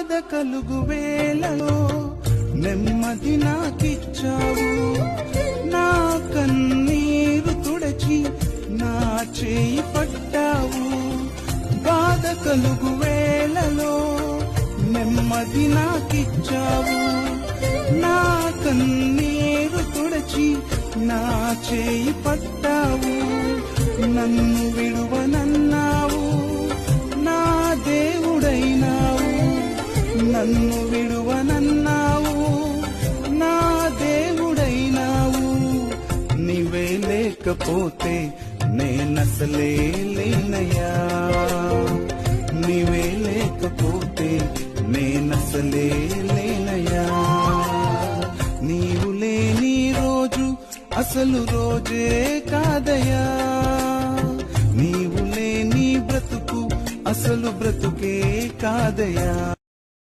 బాధ కలుగు వేళలో నెమ్మది నాకిచ్చావు, నా కన్నీరు తుడచి నా చేయి పట్టావు. బాధ కలుగు వేళలో నెమ్మది నాకిచ్చావు, నా కన్నీరు తుడచి నా చేయి పట్టావు. నన్ను విడువనన్నావు, నా దేవుడైనావు. నన్ను విడువనన్నావు, నా దేవుడైనావు. నీవే లేకపోతే నేనసలే లేనయ్యా, నీవే లేకపోతే నేనసలే లేనయ్యా. నీవు లేని రోజు అసలు రోజే కాదయ్యా, నీవు లేని బ్రతుకు అసలు బ్రతుకే కాదయ్యా.